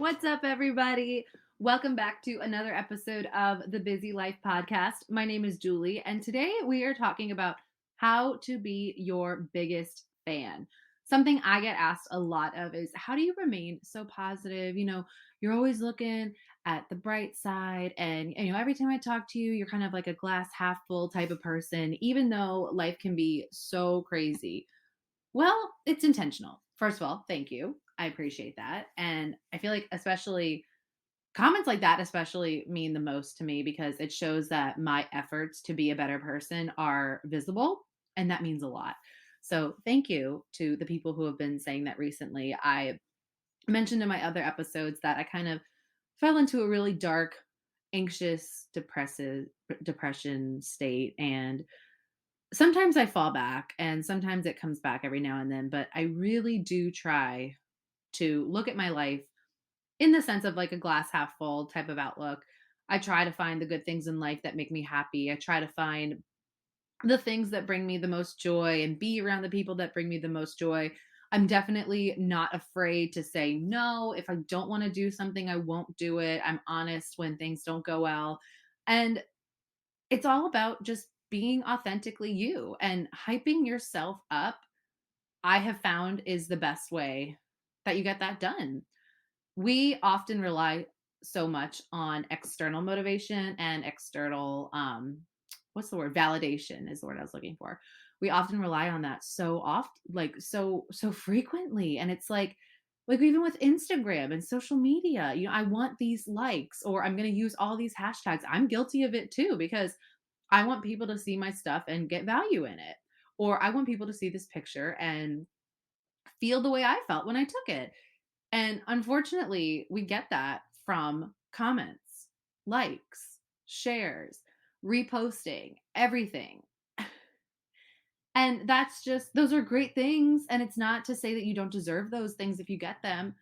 What's up, everybody? Welcome back to another episode of the Busy Life Podcast. My name is Julie, and today we are talking about how to be your biggest fan. Something I get asked a lot of is how do you remain so positive? You're always looking at the bright side, and every time I talk to you, you're kind of like a glass half full type of person, even though life can be so crazy. Well, it's intentional. First of all, thank you. I appreciate that. And I feel like especially comments like that especially mean the most to me because it shows that my efforts to be a better person are visible, and that means a lot. So, thank you to the people who have been saying that recently. I mentioned in my other episodes that I kind of fell into a really dark, anxious, depressive depression state, and sometimes I fall back and sometimes it comes back every now and then, but I really do try to look at my life in the sense of like a glass half full type of outlook. I try to find the good things in life that make me happy. I try to find the things that bring me the most joy and be around the people that bring me the most joy. I'm definitely not afraid to say no. If I don't want to do something, I won't do it. I'm honest when things don't go well. And it's all about just being authentically you and hyping yourself up. I have found is the best way that you get that done. We often rely so much on external motivation and external what's the word, validation is the word I was looking for. We often rely on that so often, like so frequently, and it's like even with Instagram and social media, I want these likes, or I'm going to use all these hashtags. I'm guilty of it too because I want people to see my stuff and get value in it. Or I want people to see this picture and feel the way I felt when I took it. And unfortunately, we get that from comments, likes, shares, reposting, everything. And that's just, those are great things. And it's not to say that you don't deserve those things if you get them,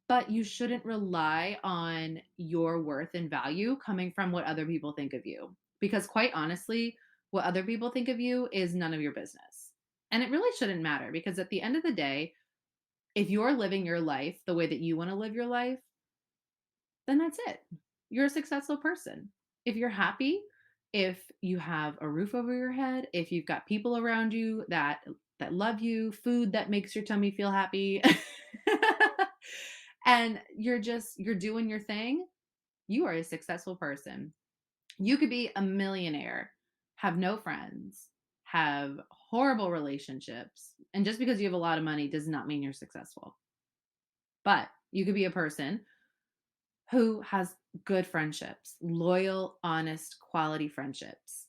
but you shouldn't rely on your worth and value coming from what other people think of you. Because quite honestly, what other people think of you is none of your business. And it really shouldn't matter because at the end of the day, if you're living your life the way that you want to live your life, then that's it. You're a successful person. If you're happy, if you have a roof over your head, if you've got people around you that love you, food that makes your tummy feel happy, and you're doing your thing, you are a successful person. You could be a millionaire, have no friends, have horrible relationships, and just because you have a lot of money does not mean you're successful. But you could be a person who has good friendships, loyal, honest, quality friendships.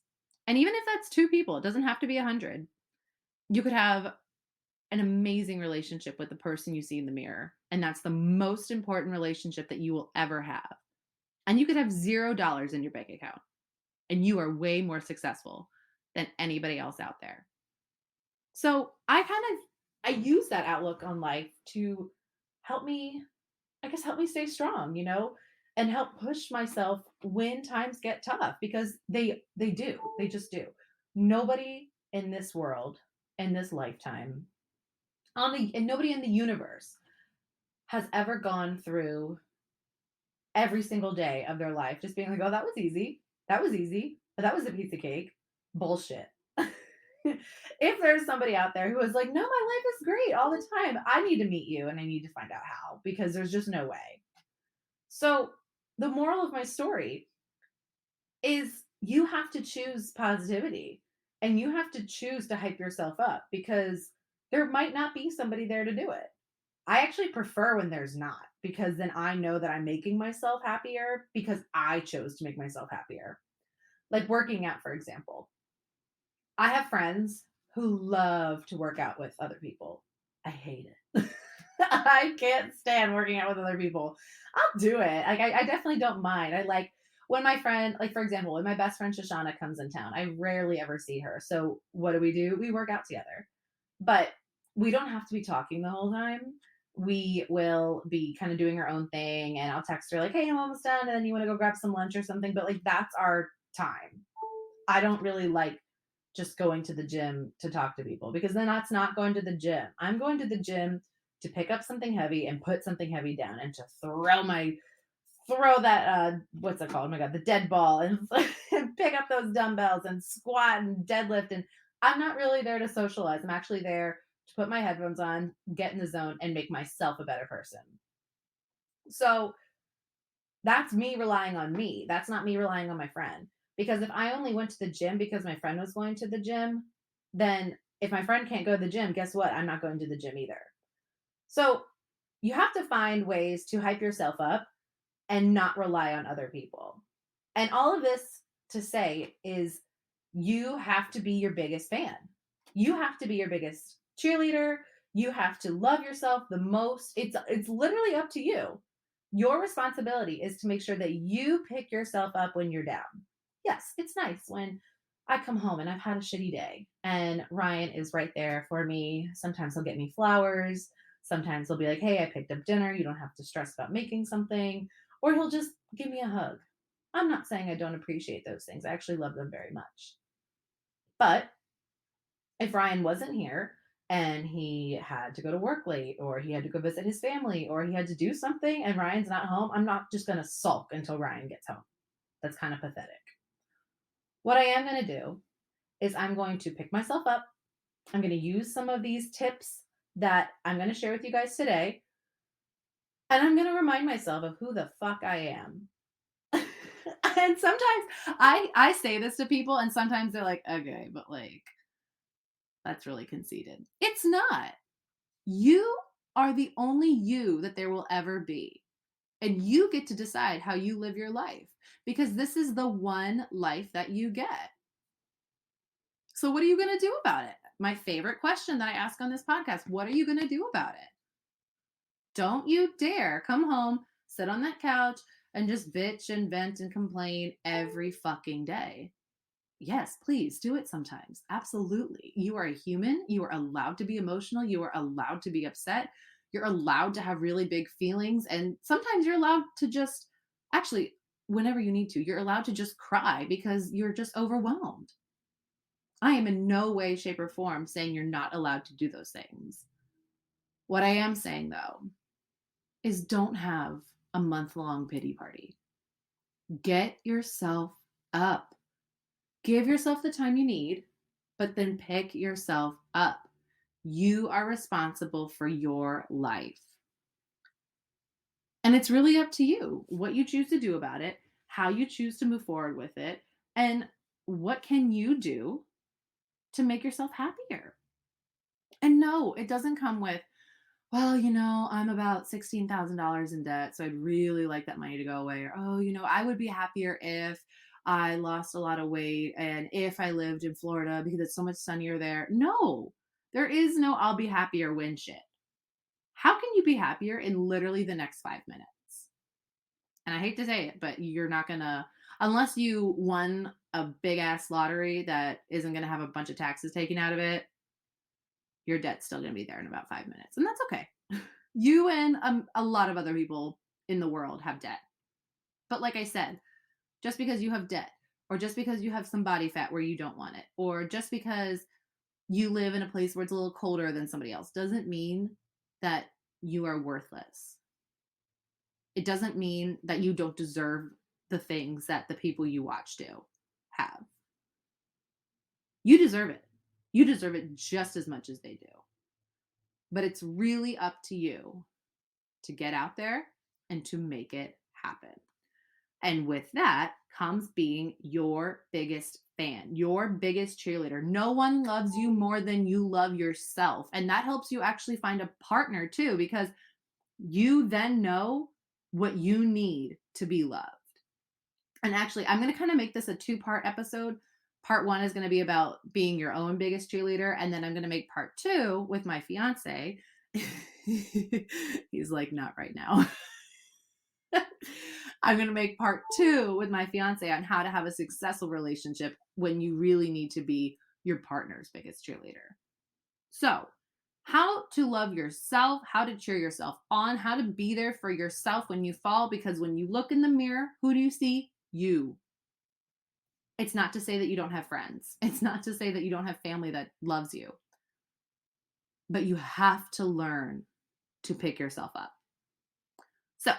And even if that's two people, it doesn't have to be 100. You could have an amazing relationship with the person you see in the mirror. And that's the most important relationship that you will ever have. And you could have $0 in your bank account, and you are way more successful than anybody else out there. So I use that outlook on life to help me, I guess, help me stay strong, and help push myself when times get tough because they do. They just do. Nobody in this world, in this lifetime, and nobody in the universe has ever gone through every single day of their life just being like, "Oh, that was easy. That was easy. That was a piece of cake." Bullshit. If there's somebody out there who is like, "No, my life is great all the time," I need to meet you and I need to find out how because there's just no way. So, the moral of my story is you have to choose positivity and you have to choose to hype yourself up because there might not be somebody there to do it. I actually prefer when there's not because then I know that I'm making myself happier because I chose to make myself happier. Like working out, for example. I have friends who love to work out with other people. I hate it. I can't stand working out with other people. I'll do it. Like I definitely don't mind. I like when my friend, like for example, when my best friend Shoshana comes in town, I rarely ever see her. So what do? We work out together. But we don't have to be talking the whole time. We will be kind of doing our own thing and I'll text her like, "Hey, I'm almost done," and then you want to go grab some lunch or something. But like that's our time. I don't really like just going to the gym to talk to people because then that's not going to the gym. I'm going to the gym to pick up something heavy and put something heavy down and to throw that what's it called? Oh my god, the dead ball and, and pick up those dumbbells and squat and deadlift. And I'm not really there to socialize. I'm actually there to put my headphones on, get in the zone, and make myself a better person. So that's me relying on me. That's not me relying on my friend. Because if I only went to the gym because my friend was going to the gym, then if my friend can't go to the gym, guess what? I'm not going to the gym either. So you have to find ways to hype yourself up and not rely on other people. And all of this to say is you have to be your biggest fan. You have to be your biggest cheerleader. You have to love yourself the most. It's literally up to you. Your responsibility is to make sure that you pick yourself up when you're down. Yes, it's nice when I come home and I've had a shitty day and Ryan is right there for me. Sometimes he'll get me flowers. Sometimes he'll be like, hey, I picked up dinner. You don't have to stress about making something. Or he'll just give me a hug. I'm not saying I don't appreciate those things. I actually love them very much. But if Ryan wasn't here and he had to go to work late or he had to go visit his family or he had to do something and Ryan's not home, I'm not just going to sulk until Ryan gets home. That's kind of pathetic. What I am going to do is I'm going to pick myself up. I'm going to use some of these tips that I'm going to share with you guys today. And I'm going to remind myself of who the fuck I am. And sometimes I say this to people and sometimes they're like, okay, but like, that's really conceited. It's not. You are the only you that there will ever be. And you get to decide how you live your life because this is the one life that you get. So what are you going to do about it? My favorite question that I ask on this podcast, what are you going to do about it? Don't you dare come home, sit on that couch, and just bitch and vent and complain every fucking day. Yes, please do it sometimes. Absolutely. You are a human. You are allowed to be emotional. You are allowed to be upset. You're allowed to have really big feelings. And sometimes you're allowed to just, actually, whenever you need to, you're allowed to just cry because you're just overwhelmed. I am in no way, shape, or form saying you're not allowed to do those things. What I am saying, though, is don't have a month-long pity party. Get yourself up. Give yourself the time you need, but then pick yourself up. You are responsible for your life. And it's really up to you what you choose to do about it, how you choose to move forward with it, and what can you do to make yourself happier. And no, it doesn't come with, well, I'm about $16,000 in debt, so I'd really like that money to go away. Or, oh, I would be happier if I lost a lot of weight and if I lived in Florida because it's so much sunnier there. No, there is no I'll be happier when shit. How can you be happier in literally the next 5 minutes? And I hate to say it, but you're not going to, unless you won a big ass lottery that isn't going to have a bunch of taxes taken out of it, your debt's still going to be there in about 5 minutes. And that's okay. You and a lot of other people in the world have debt. But like I said, just because you have debt, or just because you have some body fat where you don't want it, or just because you live in a place where it's a little colder than somebody else, doesn't mean that you are worthless. It doesn't mean that you don't deserve the things that the people you watch do have. You deserve it. You deserve it just as much as they do. But it's really up to you to get out there and to make it happen. And with that comes being your biggest fan, your biggest cheerleader. No one loves you more than you love yourself. And that helps you actually find a partner too, because you then know what you need to be loved. And actually, I'm going to kind of make this a 2-part episode. Part 1 is going to be about being your own biggest cheerleader. And then I'm going to make part 2 with my fiance. He's like, not right now. I'm going to make part 2 with my fiance on how to have a successful relationship when you really need to be your partner's biggest cheerleader. So, how to love yourself, how to cheer yourself on, how to be there for yourself when you fall, because when you look in the mirror, who do you see? You. It's not to say that you don't have friends. It's not to say that you don't have family that loves you. But you have to learn to pick yourself up. So,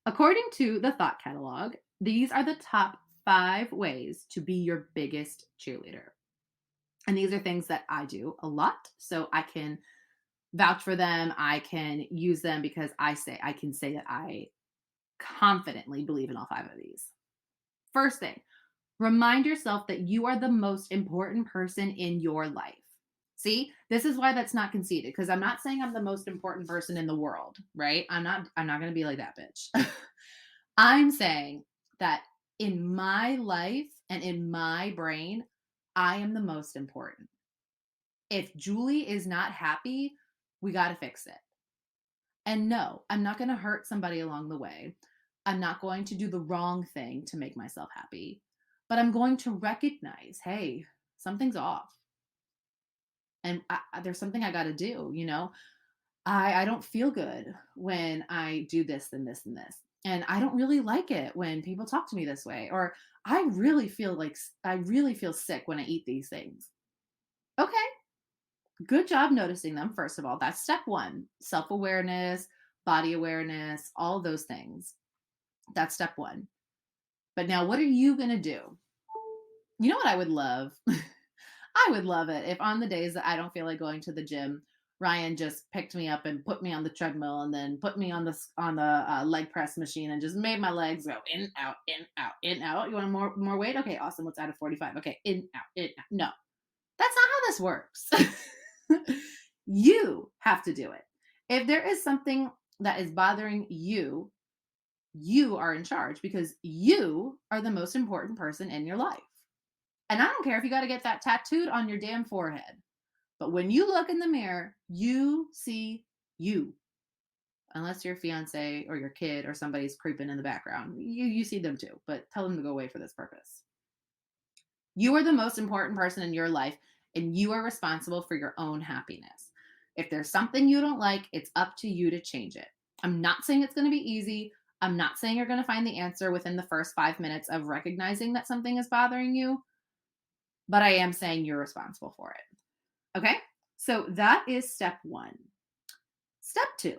according to the Thought Catalog, these are the top 5 ways to be your biggest cheerleader. And these are things that I do a lot. So I can vouch for them. I can use them because I can say that I confidently believe in all 5 of these. First thing, remind yourself that you are the most important person in your life. See, this is why that's not conceited, because I'm not saying I'm the most important person in the world, right? I'm not going to be like that bitch. I'm saying that in my life and in my brain, I am the most important. If Julie is not happy, we got to fix it. And no, I'm not going to hurt somebody along the way. I'm not going to do the wrong thing to make myself happy, but I'm going to recognize, hey, something's off. And there's something I got to do, I don't feel good when I do this and this and this. And I don't really like it when people talk to me this way. Or I really feel sick when I eat these things. Okay, good job noticing them, first of all. That's step 1. Self-awareness, body awareness, all those things. That's step 1. But now what are you going to do? You know what I would love? I would love it if on the days that I don't feel like going to the gym, Ryan just picked me up and put me on the treadmill and then put me on the leg press machine and just made my legs go in, out, in, out, in, out. You want more weight? Okay, awesome. Let's add a 45. Okay, in, out, in, out. No, that's not how this works. You have to do it. If there is something that is bothering you, you are in charge because you are the most important person in your life. And I don't care if you got to get that tattooed on your damn forehead. But when you look in the mirror, you see you. Unless your fiance or your kid or somebody's creeping in the background. You see them too, but tell them to go away for this purpose. You are the most important person in your life, and you are responsible for your own happiness. If there's something you don't like, it's up to you to change it. I'm not saying it's going to be easy. I'm not saying you're going to find the answer within the first 5 minutes of recognizing that something is bothering you, but I am saying you're responsible for it. Okay? So that is step 1. Step 2,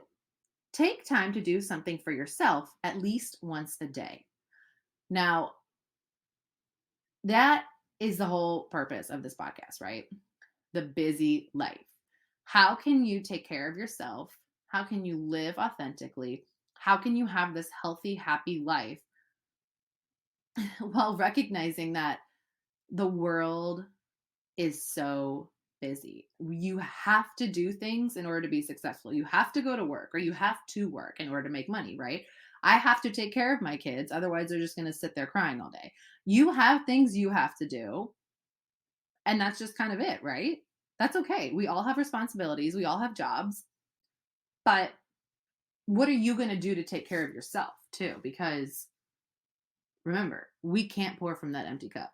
take time to do something for yourself at least once a day. Now, that is the whole purpose of this podcast, right? The busy life. How can you take care of yourself? How can you live authentically? How can you have this healthy, happy life while recognizing that the world is so busy? You have to do things in order to be successful. You have to go to work or you have to work in order to make money, right? I have to take care of my kids. Otherwise, they're just going to sit there crying all day. You have things you have to do. And that's just kind of it, right? That's okay. We all have responsibilities. We all have jobs. But what are you going to do to take care of yourself too? Because remember, we can't pour from that empty cup.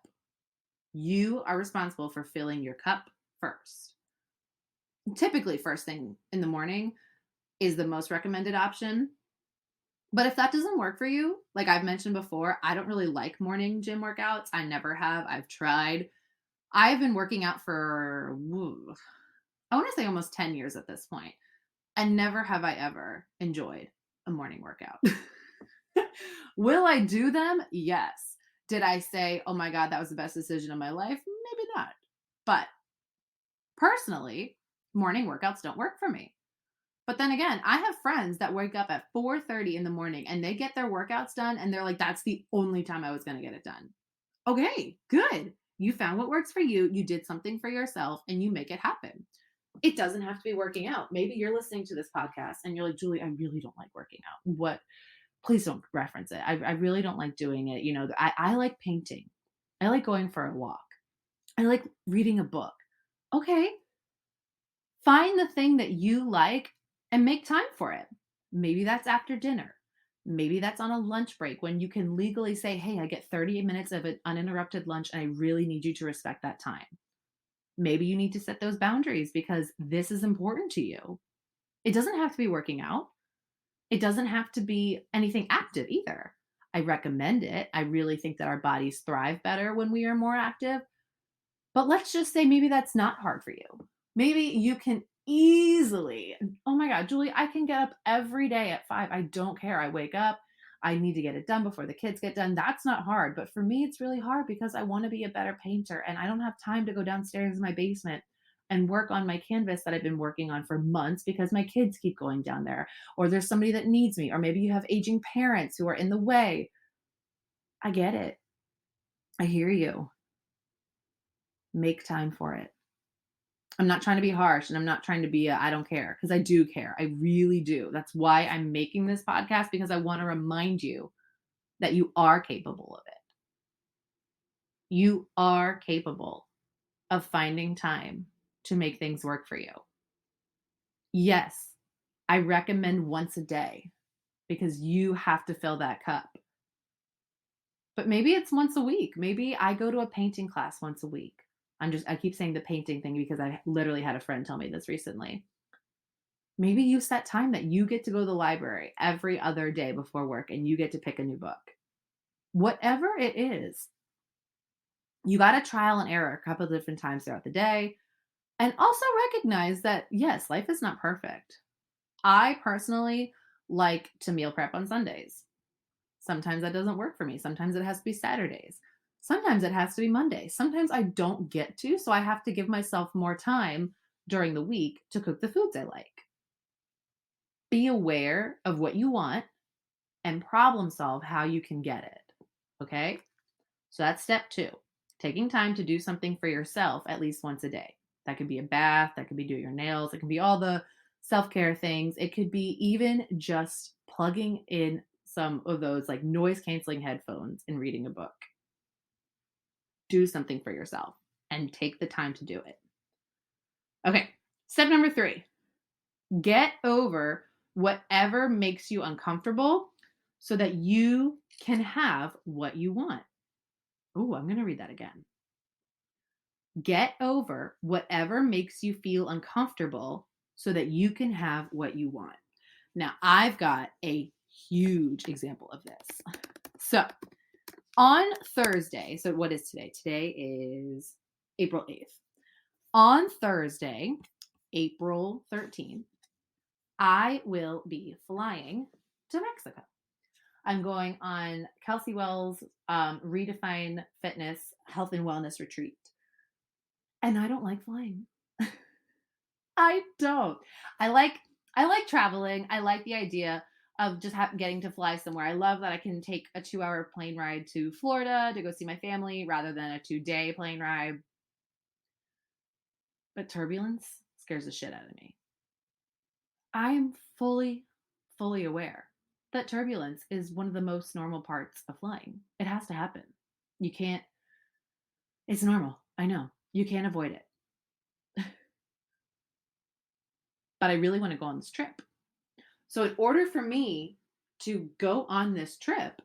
You are responsible for filling your cup first. Typically, first thing in the morning is the most recommended option. But if that doesn't work for you, like I've mentioned before, I don't really like morning gym workouts. I never have. I've tried. I've been working out for, I want to say almost 10 years at this point. And never have I ever enjoyed a morning workout. Will I do them? Yes. Did I say, oh my God, that was the best decision of my life? Maybe not. But personally, morning workouts don't work for me. But then again, I have friends that wake up at 4:30 in the morning and they get their workouts done and they're like, that's the only time I was going to get it done. Okay, good. You found what works for you. You did something for yourself and you make it happen. It doesn't have to be working out. Maybe you're listening to this podcast and you're like, Julie, I really don't like working out. What? Please don't reference it. I really don't like doing it. I like painting. I like going for a walk. I like reading a book. Okay. Find the thing that you like and make time for it. Maybe that's after dinner. Maybe that's on a lunch break when you can legally say, hey, I get 30 minutes of an uninterrupted lunch and I really need you to respect that time. Maybe you need to set those boundaries because this is important to you. It doesn't have to be working out. It doesn't have to be anything active either. I recommend it. I really think that our bodies thrive better when we are more active. But let's just say maybe that's not hard for you. Maybe you can easily. Oh my God, Julie, I can get up every day at 5. I don't care. I wake up. I need to get it done before the kids get done. That's not hard. But for me, it's really hard because I want to be a better painter and I don't have time to go downstairs in my basement and work on my canvas that I've been working on for months because my kids keep going down there, or there's somebody that needs me, or maybe you have aging parents who are in the way. I get it. I hear you. Make time for it. I'm not trying to be harsh and I'm not trying to be I don't care, because I do care. I really do. That's why I'm making this podcast, because I want to remind you that you are capable of it. You are capable of finding time to make things work for you. Yes, I recommend once a day because you have to fill that cup. But maybe it's once a week. Maybe I go to a painting class once a week. I keep saying the painting thing because I literally had a friend tell me this recently. Maybe you set time that you get to go to the library every other day before work and you get to pick a new book. Whatever it is, you got to trial and error a couple of different times throughout the day. And also recognize that, yes, life is not perfect. I personally like to meal prep on Sundays. Sometimes that doesn't work for me. Sometimes it has to be Saturdays. Sometimes it has to be Monday. Sometimes I don't get to, so I have to give myself more time during the week to cook the foods I like. Be aware of what you want and problem solve how you can get it. Okay? So that's step 2. Taking time to do something for yourself at least once a day. That could be a bath, that could be doing your nails, it can be all the self-care things. It could be even just plugging in some of those like noise canceling headphones and reading a book. Do something for yourself and take the time to do it. Okay, step number 3. Get over whatever makes you uncomfortable so that you can have what you want. Oh, I'm going to read that again. Get over whatever makes you feel uncomfortable so that you can have what you want. Now, I've got a huge example of this. So, on Thursday, so what is today? Today is April 8th. On Thursday, April 13th, I will be flying to Mexico. I'm going on Kelsey Wells' Redefine Fitness Health and Wellness Retreat. And I don't like flying. I don't. I like traveling. I like the idea of just getting to fly somewhere. I love that I can take a 2-hour plane ride to Florida to go see my family rather than a 2-day plane ride. But turbulence scares the shit out of me. I am fully aware that turbulence is one of the most normal parts of flying. It has to happen. You can't, it's normal. I know. You can't avoid it. But I really want to go on this trip. So in order for me to go on this trip,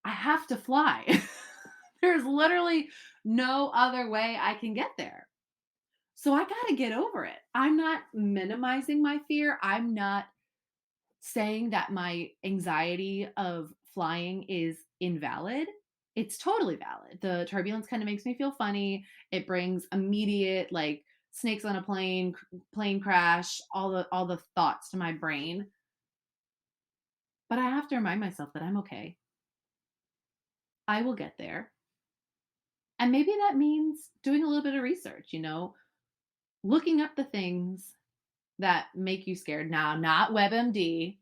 I have to fly. There's literally no other way I can get there. So I got to get over it. I'm not minimizing my fear. I'm not saying that my anxiety of flying is invalid. It's totally valid. The turbulence kind of makes me feel funny. It brings immediate like snakes on a plane crash, all the thoughts to my brain. But I have to remind myself that I'm okay. I will get there. And maybe that means doing a little bit of research, looking up the things that make you scared. Now, not WebMD.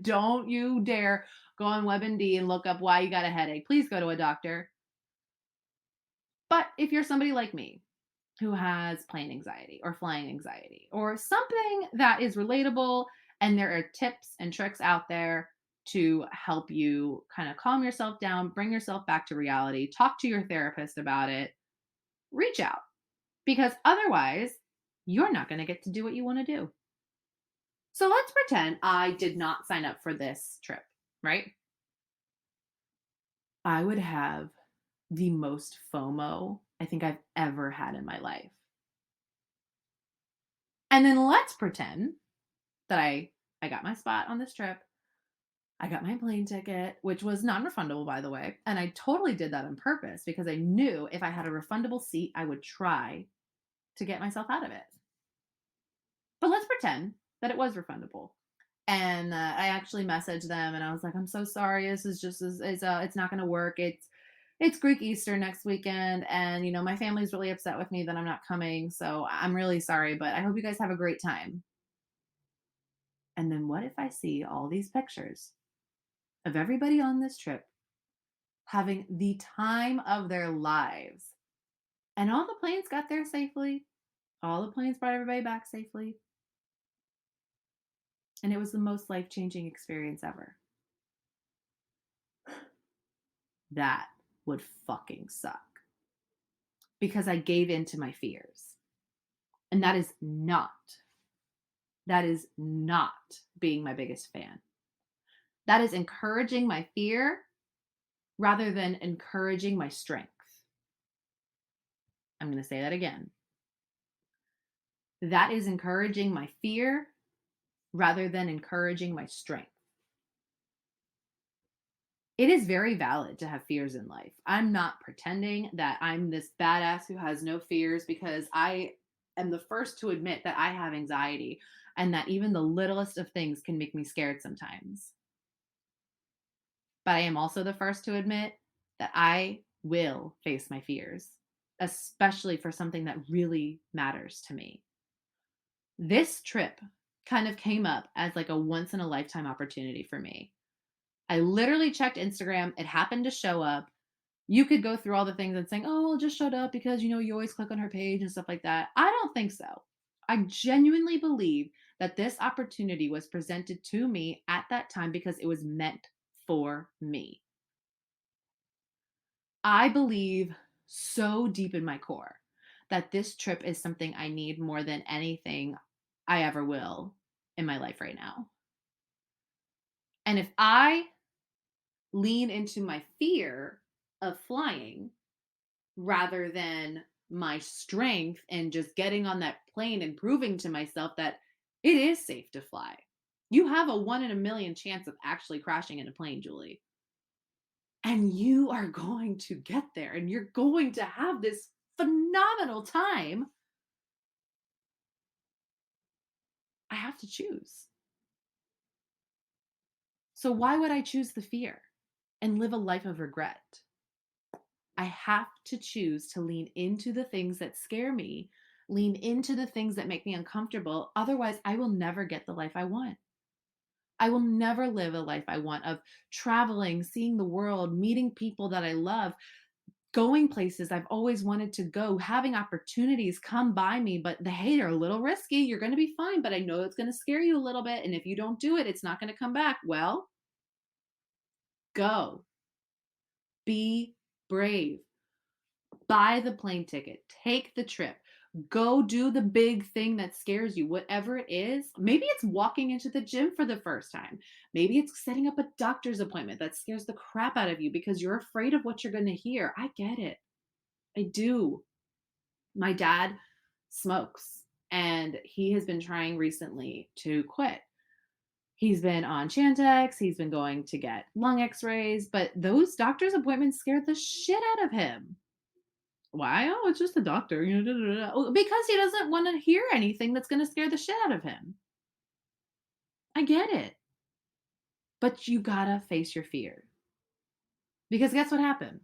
Don't you dare go on WebMD and look up why you got a headache. Please go to a doctor. But if you're somebody like me who has plane anxiety or flying anxiety or something that is relatable, and there are tips and tricks out there to help you kind of calm yourself down, bring yourself back to reality, talk to your therapist about it, reach out, because otherwise you're not going to get to do what you want to do. So let's pretend I did not sign up for this trip, right? I would have the most FOMO I think I've ever had in my life. And then let's pretend that I got my spot on this trip. I got my plane ticket, which was non-refundable, by the way. And I totally did that on purpose because I knew if I had a refundable seat, I would try to get myself out of it. But let's pretend that it was refundable. And I actually messaged them and I was like, I'm so sorry. This is just, it's not going to work. It's Greek Easter next weekend. And, my family's really upset with me that I'm not coming. So I'm really sorry, but I hope you guys have a great time. And then what if I see all these pictures of everybody on this trip having the time of their lives? And all the planes got there safely. All the planes brought everybody back safely. And it was the most life-changing experience ever. That would fucking suck. Because I gave in to my fears. And that is not being my biggest fan. That is encouraging my fear rather than encouraging my strength. I'm going to say that again. That is encouraging my fear rather than encouraging my strength. It is very valid to have fears in life. I'm not pretending that I'm this badass who has no fears, because I am the first to admit that I have anxiety and that even the littlest of things can make me scared sometimes. But I am also the first to admit that I will face my fears, especially for something that really matters to me. This trip kind of came up as like a once in a lifetime opportunity for me. I literally checked Instagram. It happened to show up. You could go through all the things and saying, oh, well, it just showed up because, you always click on her page and stuff like that. I don't think so. I genuinely believe that this opportunity was presented to me at that time because it was meant for me. I believe so deep in my core that this trip is something I need more than anything I ever will in my life right now. And if I lean into my fear of flying rather than my strength and just getting on that plane and proving to myself that it is safe to fly. You have a 1 in a million chance of actually crashing in a plane, Julie. And you are going to get there and you're going to have this phenomenal time. I have to choose. So why would I choose the fear and live a life of regret? I have to choose to lean into the things that scare me, lean into the things that make me uncomfortable. Otherwise, I will never get the life I want. I will never live a life I want of traveling, seeing the world, meeting people that I love, going places I've always wanted to go, having opportunities come by me, but hey, they're a little risky. You're going to be fine, but I know it's going to scare you a little bit. And if you don't do it, it's not going to come back. Well, go. Be brave. Buy the plane ticket. Take the trip. Go do the big thing that scares you, whatever it is. Maybe it's walking into the gym for the first time. Maybe it's setting up a doctor's appointment that scares the crap out of you because you're afraid of what you're going to hear. I get it. I do. My dad smokes and he has been trying recently to quit. He's been on Chantix. He's been going to get lung x-rays, but those doctor's appointments scared the shit out of him. Why? Oh, it's just the doctor. Because he doesn't want to hear anything that's going to scare the shit out of him. I get it. But you gotta face your fear. Because guess what happened?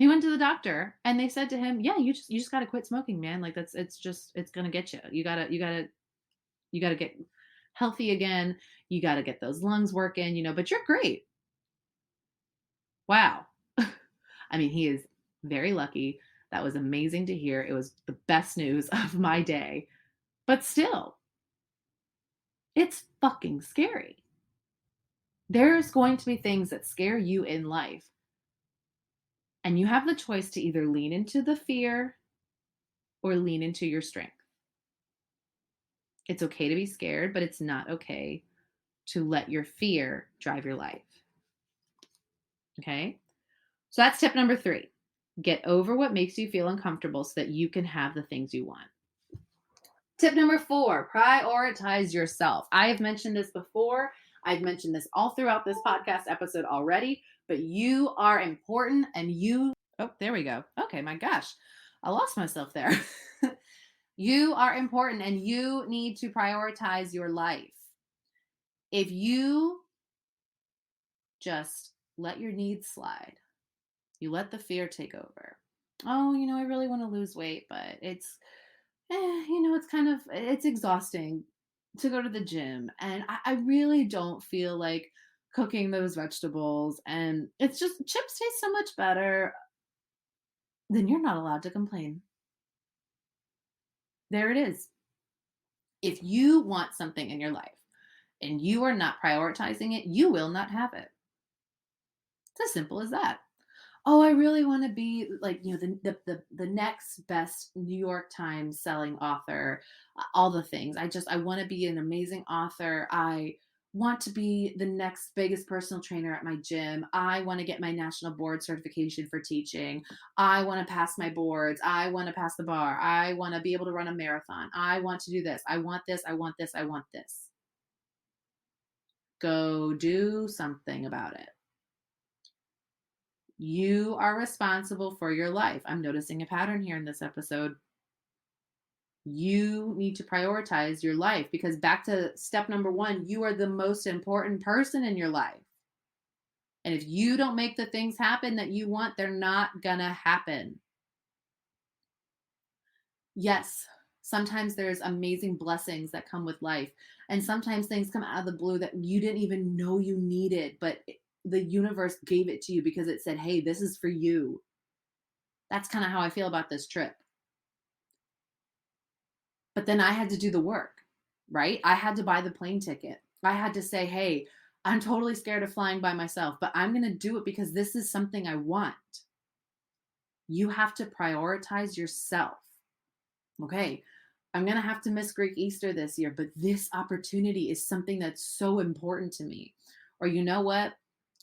He went to the doctor and they said to him, "Yeah, you just gotta quit smoking, man. Like it's gonna get you. You gotta get healthy again. You gotta get those lungs working, but you're great." Wow. I mean, he is very lucky. That was amazing to hear. It was the best news of my day. But still, it's fucking scary. There's going to be things that scare you in life. And you have the choice to either lean into the fear or lean into your strength. It's okay to be scared, but it's not okay to let your fear drive your life. Okay? So that's tip number 3. Get over what makes you feel uncomfortable so that you can have the things you want. Tip number 4, prioritize yourself. I have mentioned this before. I've mentioned this all throughout this podcast episode already, but you are important and oh, there we go. Okay, my gosh. I lost myself there. You are important and you need to prioritize your life. If you just let your needs slide, you let the fear take over. Oh, I really want to lose weight, but it's kind of it's exhausting to go to the gym, and I really don't feel like cooking those vegetables, and it's just chips taste so much better. Then you're not allowed to complain. There it is. If you want something in your life and you are not prioritizing it, you will not have it. It's as simple as that. Oh, I really want to be like, the next best New York Times selling author, all the things. I want to be an amazing author. I want to be the next biggest personal trainer at my gym. I want to get my national board certification for teaching. I want to pass my boards. I want to pass the bar. I want to be able to run a marathon. I want to do this. I want this. I want this. I want this. Go do something about it. You are responsible for your life. I'm noticing a pattern here in this episode. You need to prioritize your life because back to step number 1, you are the most important person in your life. And if you don't make the things happen that you want, they're not gonna happen. Yes, sometimes there's amazing blessings that come with life. And sometimes things come out of the blue that you didn't even know you needed, but the universe gave it to you because it said, hey, this is for you. That's kind of how I feel about this trip. But then I had to do the work, right? I had to buy the plane ticket. I had to say, hey, I'm totally scared of flying by myself, but I'm going to do it because this is something I want. You have to prioritize yourself. Okay, I'm going to have to miss Greek Easter this year, but this opportunity is something that's so important to me. Or you know what?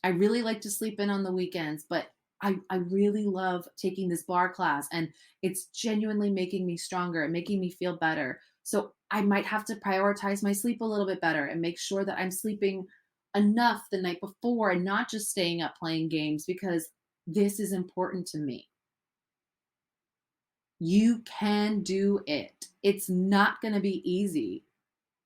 I really like to sleep in on the weekends, but I really love taking this bar class and it's genuinely making me stronger and making me feel better. So I might have to prioritize my sleep a little bit better and make sure that I'm sleeping enough the night before and not just staying up playing games because this is important to me. You can do it. It's not going to be easy,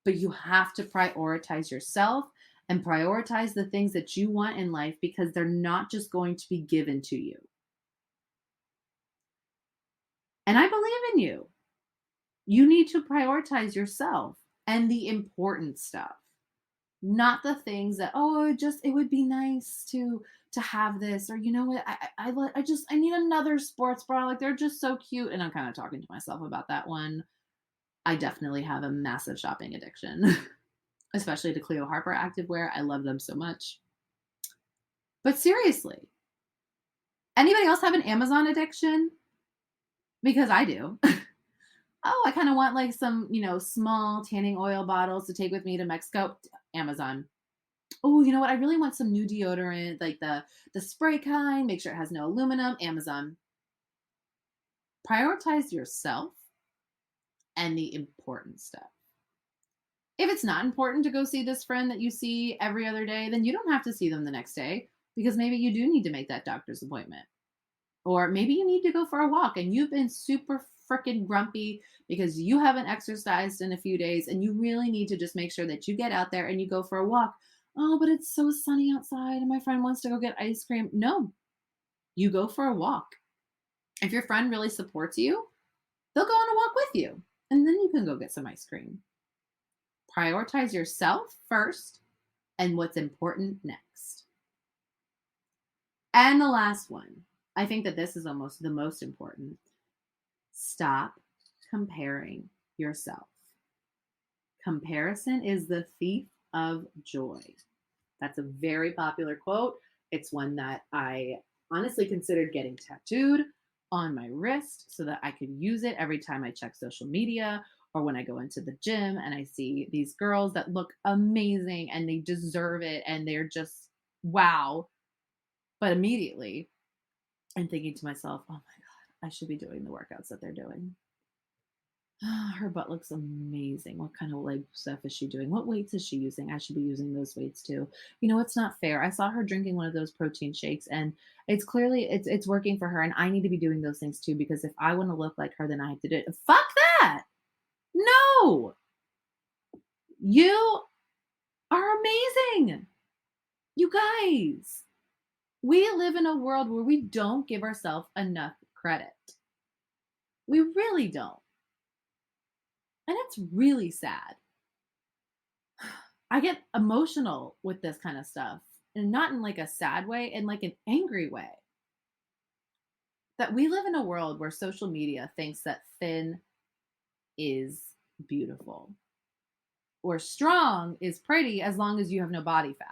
but you have to prioritize yourself and prioritize the things that you want in life because they're not just going to be given to you. And I believe in you. You need to prioritize yourself and the important stuff, not the things that, oh, it would be nice to have this, or you know what, I need another sports bra, like they're just so cute. And I'm kind of talking to myself about that one. I definitely have a massive shopping addiction, especially to Cleo Harper activewear. I love them so much. But seriously, anybody else have an Amazon addiction? Because I do. Oh, I kind of want like some, small tanning oil bottles to take with me to Mexico. Amazon. Oh, you know what? I really want some new deodorant, like the spray kind. Make sure it has no aluminum. Amazon. Prioritize yourself and the important stuff. If it's not important to go see this friend that you see every other day, then you don't have to see them the next day because maybe you do need to make that doctor's appointment. Or maybe you need to go for a walk and you've been super freaking grumpy because you haven't exercised in a few days and you really need to just make sure that you get out there and you go for a walk. Oh, but it's so sunny outside and my friend wants to go get ice cream. No, you go for a walk. If your friend really supports you, they'll go on a walk with you and then you can go get some ice cream. Prioritize yourself first and what's important next. And the last one, I think that this is almost the most important. Stop comparing yourself. Comparison is the thief of joy. That's a very popular quote. It's one that I honestly considered getting tattooed on my wrist so that I could use it every time I check social media or when I go into the gym and I see these girls that look amazing and they deserve it and they're just wow. But immediately I'm thinking to myself, oh my God, I should be doing the workouts that they're doing. Her butt looks amazing. What kind of leg stuff is she doing? What weights is she using? I should be using those weights too. It's not fair. I saw her drinking one of those protein shakes and it's clearly it's working for her and I need to be doing those things too because if I want to look like her then I have to do it. Fuck that. No, you are amazing. You guys, we live in a world where we don't give ourselves enough credit. We really don't. And it's really sad. I get emotional with this kind of stuff, and not in like a sad way, in like an angry way. That we live in a world where social media thinks that thin is beautiful or strong is pretty as long as you have no body fat.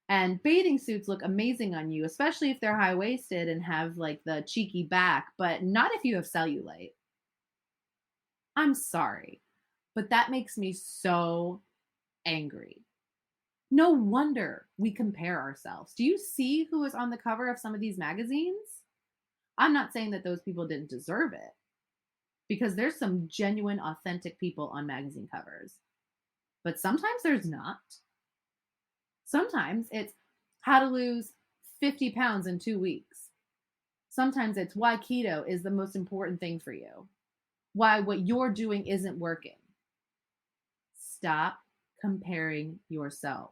And bathing suits look amazing on you, especially if they're high waisted and have like the cheeky back, but not if you have cellulite. I'm sorry, but that makes me so angry. No wonder we compare ourselves. Do you see who is on the cover of some of these magazines? I'm not saying that those people didn't deserve it because there's some genuine, authentic people on magazine covers, but sometimes there's not. Sometimes it's how to lose 50 pounds in 2 weeks. Sometimes it's why keto is the most important thing for you, why what you're doing isn't working. Stop comparing yourself.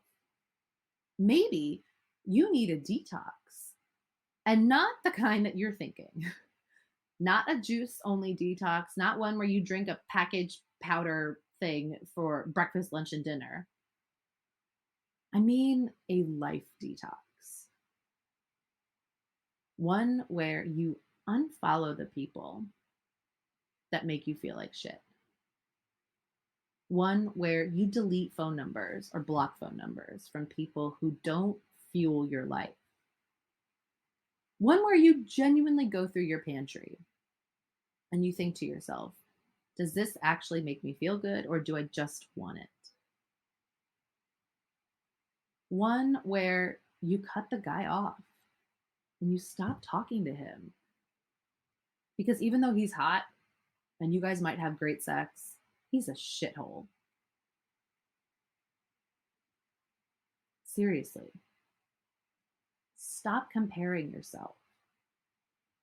Maybe you need a detox, and not the kind that you're thinking. Not a juice only detox, not one where you drink a packaged powder thing for breakfast, lunch, and dinner. I mean a life detox. One where you unfollow the people that make you feel like shit. One where you delete phone numbers or block phone numbers from people who don't fuel your life. One where you genuinely go through your pantry and you think to yourself, does this actually make me feel good or do I just want it? One where you cut the guy off and you stop talking to him. Because even though he's hot and you guys might have great sex, he's a shithole. Seriously. Stop comparing yourself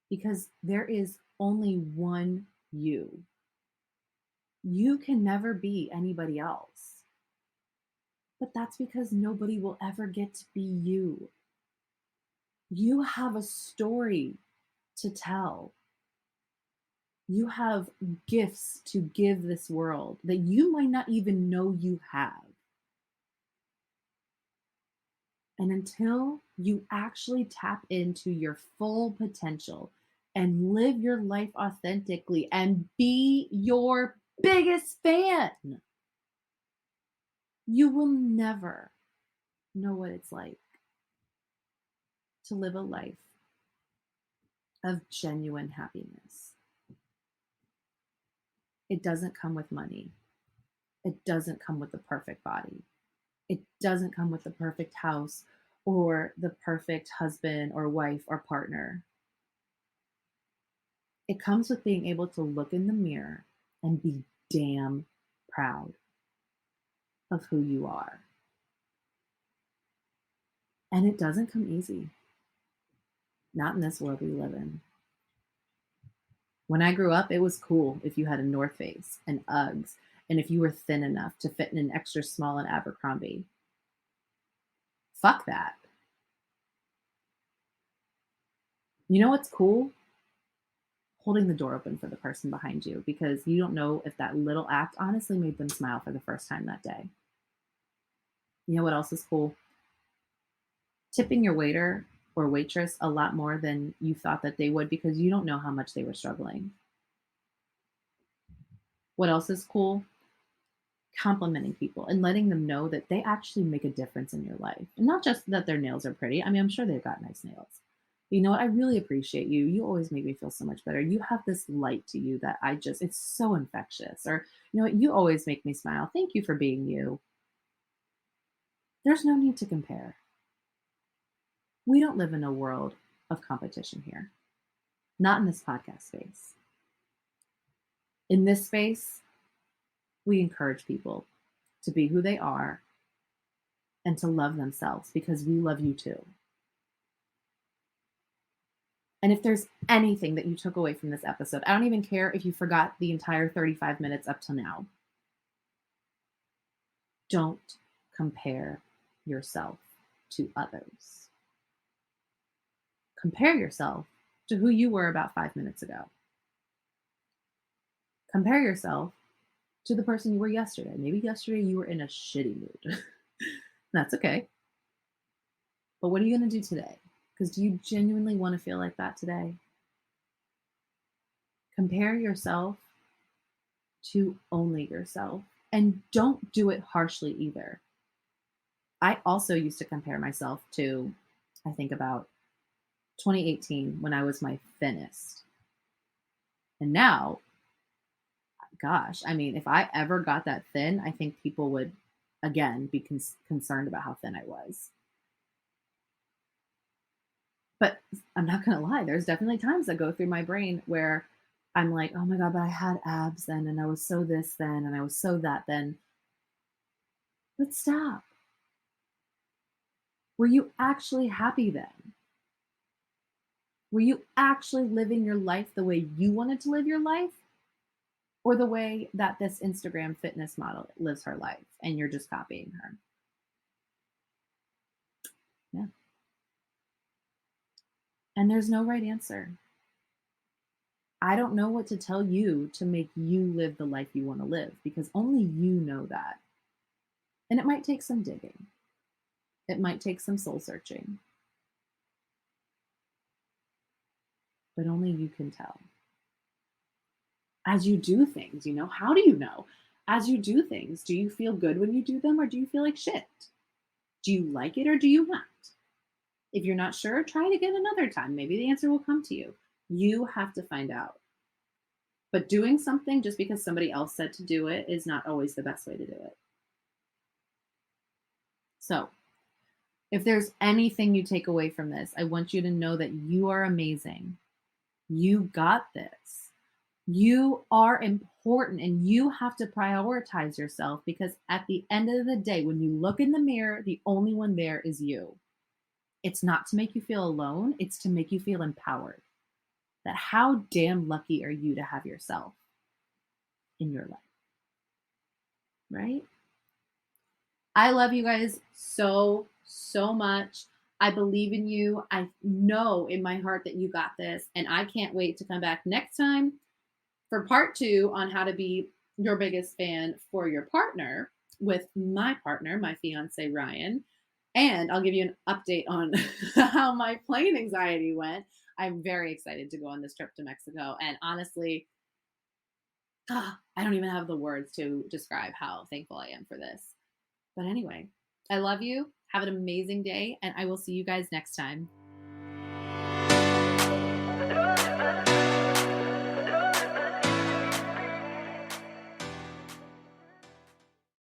because there is only one you. You can never be anybody else. But that's because nobody will ever get to be you. You have a story to tell. You have gifts to give this world that you might not even know you have. And until you actually tap into your full potential and live your life authentically and be your biggest fan, you will never know what it's like to live a life of genuine happiness. It doesn't come with money. It doesn't come with the perfect body. It doesn't come with the perfect house or the perfect husband or wife or partner. It comes with being able to look in the mirror and be damn proud of who you are. And it doesn't come easy. Not in this world we live in. When I grew up, it was cool if you had a North Face and Uggs, and if you were thin enough to fit in an extra small in Abercrombie. Fuck that. You know what's cool? Holding the door open for the person behind you because you don't know if that little act honestly made them smile for the first time that day. You know what else is cool? Tipping your waiter or waitress a lot more than you thought that they would because you don't know how much they were struggling. What else is cool? Complimenting people and letting them know that they actually make a difference in your life. And not just that their nails are pretty. I mean, I'm sure they've got nice nails. But you know what? I really appreciate you. You always make me feel so much better. You have this light to you that it's so infectious. Or, you know what? You always make me smile. Thank you for being you. There's no need to compare. We don't live in a world of competition here. Not in this podcast space. In this space, we encourage people to be who they are and to love themselves because we love you too. And if there's anything that you took away from this episode, I don't even care if you forgot the entire 35 minutes up till now. Don't compare yourself to others. Compare yourself to who you were about 5 minutes ago. Compare yourself to the person you were yesterday. Maybe yesterday you were in a shitty mood. That's okay. But what are you going to do today? Because do you genuinely want to feel like that today? Compare yourself to only yourself. And don't do it harshly either. I also used to compare myself to, I think about 2018 when I was my thinnest. And now, gosh, I mean, if I ever got that thin, I think people would, again, be concerned about how thin I was. But I'm not going to lie, there's definitely times that go through my brain where I'm like, oh my God, but I had abs then, and I was so this then, and I was so that then. But stop. Were you actually happy then? Were you actually living your life the way you wanted to live your life? Or the way that this Instagram fitness model lives her life and you're just copying her? Yeah. And there's no right answer. I don't know what to tell you to make you live the life you want to live, because only you know that. And it might take some digging. It might take some soul searching. But only you can tell. As you do things, how do you know? As you do things, do you feel good when you do them, or do you feel like shit? Do you like it or do you not? If you're not sure, try it again another time. Maybe the answer will come to you. You have to find out. But doing something just because somebody else said to do it is not always the best way to do it. So, if there's anything you take away from this, I want you to know that you are amazing. You got this. You are important, and you have to prioritize yourself, because at the end of the day, when you look in the mirror, the only one there is you. It's not to make you feel alone. It's to make you feel empowered. That how damn lucky are you to have yourself in your life, right? I love you guys so, so much. I believe in you. I know in my heart that you got this, and I can't wait to come back next time for part 2 on how to be your biggest fan for your partner with my partner, my fiance, Ryan. And I'll give you an update on how my plane anxiety went. I'm very excited to go on this trip to Mexico. And honestly, I don't even have the words to describe how thankful I am for this. But anyway, I love you. Have an amazing day, and I will see you guys next time.